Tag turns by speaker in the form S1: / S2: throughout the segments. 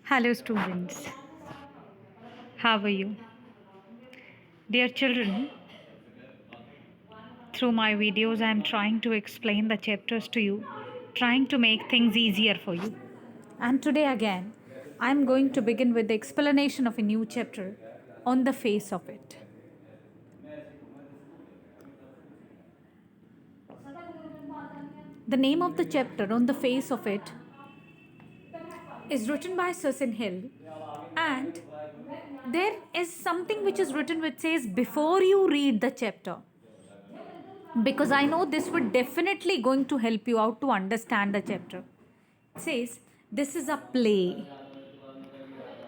S1: Hello, students. How are you? Dear children, through my videos, I am trying to explain the chapters to you, trying to make things easier for you. And today, again, I am going to begin with the explanation of a new chapter on the face of it. The name of the chapter on the face of it is written by Cecil Hill, and there is something which is written which says before you read the chapter, because I know this would definitely going to help you out to understand the chapter. It says this is a play.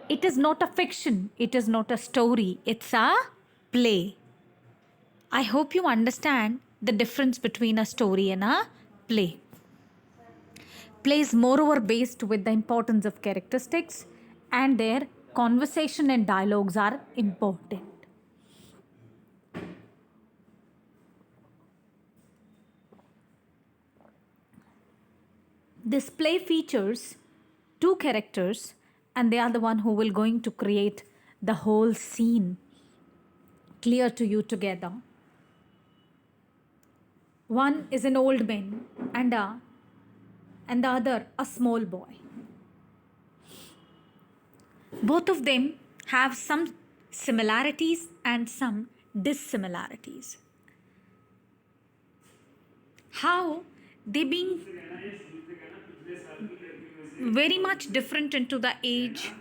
S1: It is not a fiction. It is not a story. It's a play. I hope you understand the difference between a story and a play. Play is moreover based with the importance of characteristics, and their conversation and dialogues are important. This play features two characters, and they are the one who will going to create the whole scene clear to you together. One is an old man and the other a small boy. Both of them have some similarities and some dissimilarities. How they being very much different into the age,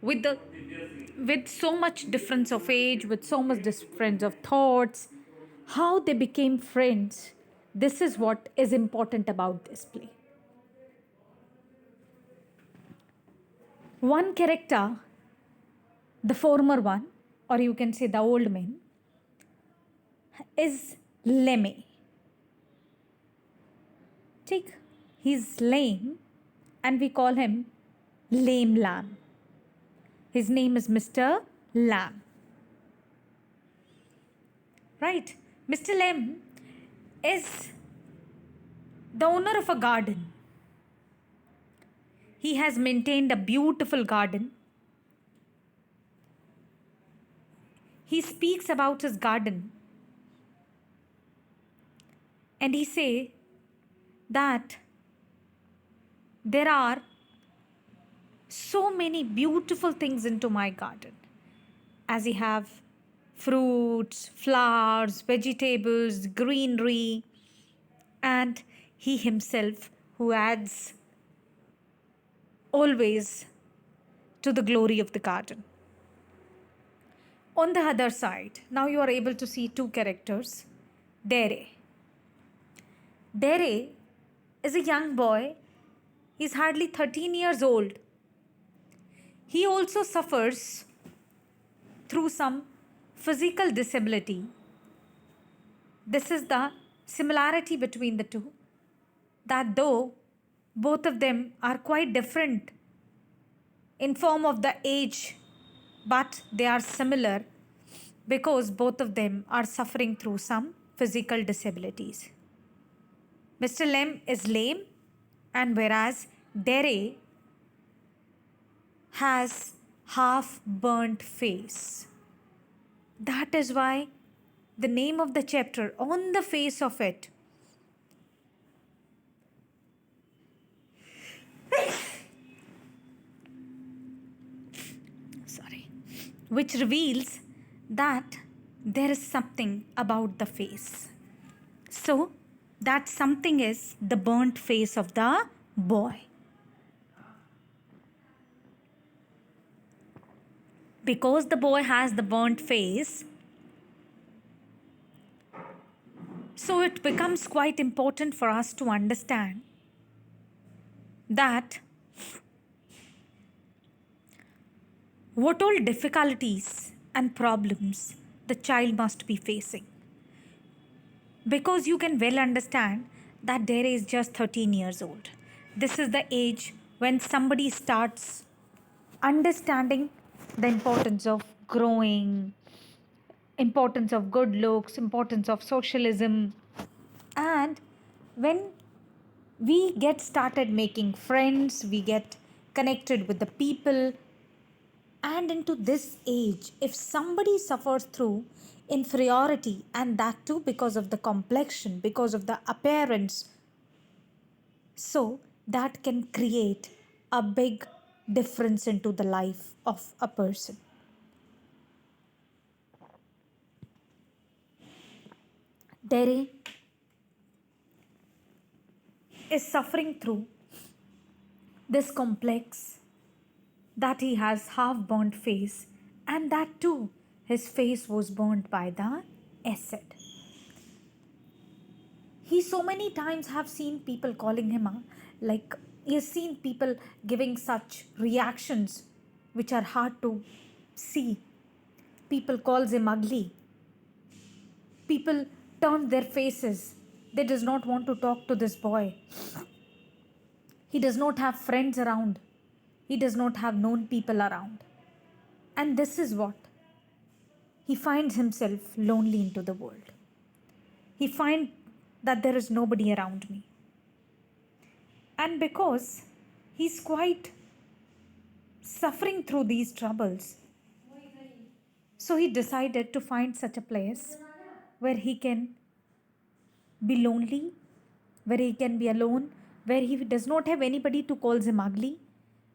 S1: with so much difference of age, with so much difference of thoughts, how they became friends. This is what is important about this play. One character, the former one, or you can say the old man, is Lemme. Take, he's lame, and we call him Lame Lamb. His name is Mr. Lamb. Right? Mr. Lamb is the owner of a garden. He has maintained a beautiful garden. He speaks about his garden, and he say that there are so many beautiful things into my garden, as he have fruits, flowers, vegetables, greenery, and he himself who adds always to the glory of the garden. On the other side, now you are able to see two characters. Dere. Dere is a young boy. He's hardly 13 years old. He also suffers through some physical disability. This is the similarity between the two, that though both of them are quite different in form of the age, but they are similar because both of them are suffering through some physical disabilities. Mr. Lem is lame, and whereas Dere has half burnt face. That is why the name of the chapter, On the Face of It, which reveals that there is something about the face. So, that something is the burnt face of the boy. Because the boy has the burnt face, so it becomes quite important for us to understand that what all difficulties and problems the child must be facing. Because you can well understand that Dere is just 13 years old. This is the age when somebody starts understanding the importance of growing, importance of good looks, importance of socialism. And when we get started making friends, we get connected with the people, And into this age, if somebody suffers through inferiority, and that too because of the complexion, because of the appearance, so that can create a big difference into the life of a person. Dere is suffering through this complex that he has half burnt face, and that too his face was burnt by the acid. He so many times have seen people calling him like he has seen people giving such reactions which are hard to see. People calls him ugly. People turn their faces. They does not want to talk to this boy. He does not have friends around. He does not have known people around. And this is what he finds himself lonely into the world. He finds that there is nobody around me. And because he's quite suffering through these troubles, so he decided to find such a place where he can be lonely, where he can be alone, where he does not have anybody to call him ugly,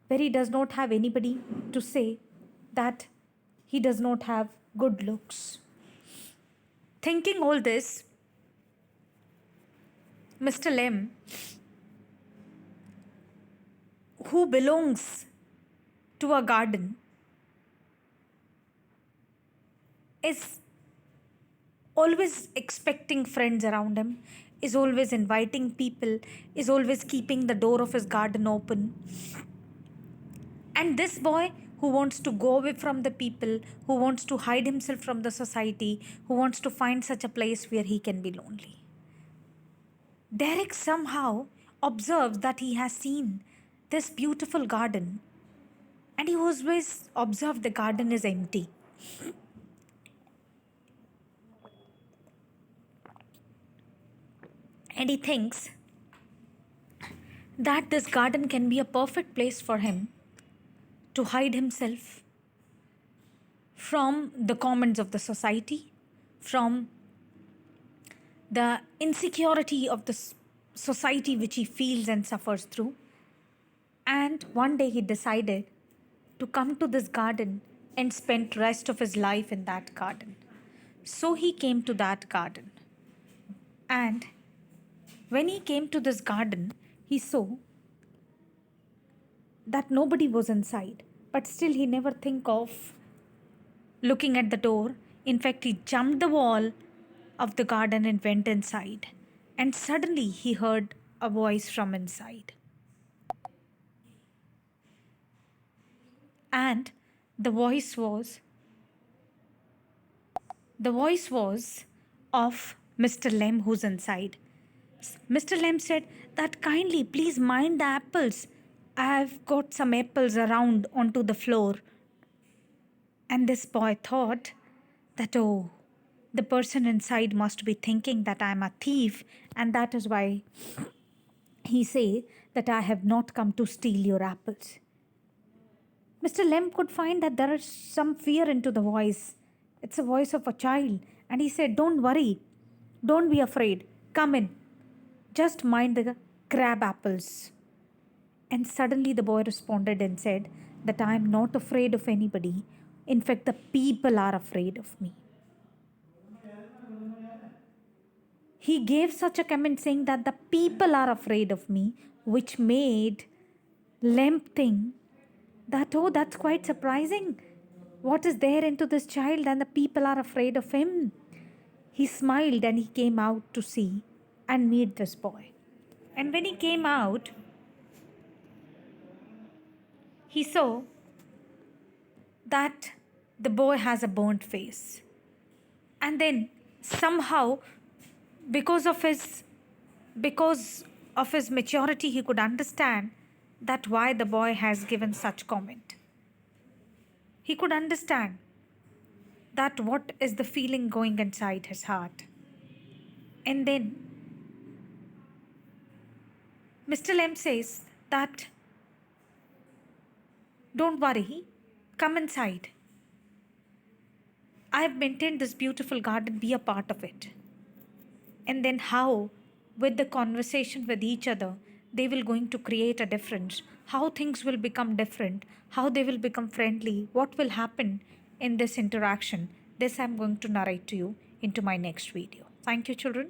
S1: where he does not have anybody to say that he does not have good looks. Thinking all this, Mr. Lem, who belongs to a garden, is always expecting friends around him, is always inviting people, is always keeping the door of his garden open. And this boy who wants to go away from the people, who wants to hide himself from the society, who wants to find such a place where he can be lonely. Derek somehow observes that he has seen this beautiful garden, and he always observed the garden is empty. And he thinks that this garden can be a perfect place for him to hide himself from the comments of the society, from the insecurity of the society which he feels and suffers through. And one day he decided to come to this garden and spend rest of his life in that garden. So he came to that garden. And when he came to this garden, he saw that nobody was inside. But still he never think of looking at the door. In fact, he jumped the wall of the garden and went inside. And suddenly he heard a voice from inside. And the voice was of Mr. Lem, who's inside. Mr. Lem said that kindly please mind the apples. I've got some apples around onto the floor. And this boy thought that, oh, the person inside must be thinking that I'm a thief, and that is why he say that I have not come to steal your apples. Mr. Lem could find that there is some fear into the voice. It's a voice of a child. And he said, don't worry. Don't be afraid. Come in. Just mind the crab apples. And suddenly the boy responded and said that I am not afraid of anybody. In fact, the people are afraid of me. He gave such a comment saying that the people are afraid of me, which made Lemp think that, oh, that's quite surprising. What is there into this child and the people are afraid of him? He smiled and he came out to see and meet this boy. And when he came out, he saw that the boy has a burnt face. And then somehow, because of his maturity, he could understand that why the boy has given such comment. He could understand that what is the feeling going inside his heart. And then Mr. Lem says that don't worry, come inside. I have maintained this beautiful garden, be a part of it. And then how, with the conversation with each other, they will going to create a difference, how things will become different, how they will become friendly, what will happen in this interaction. This I'm going to narrate to you into my next video. Thank you, children.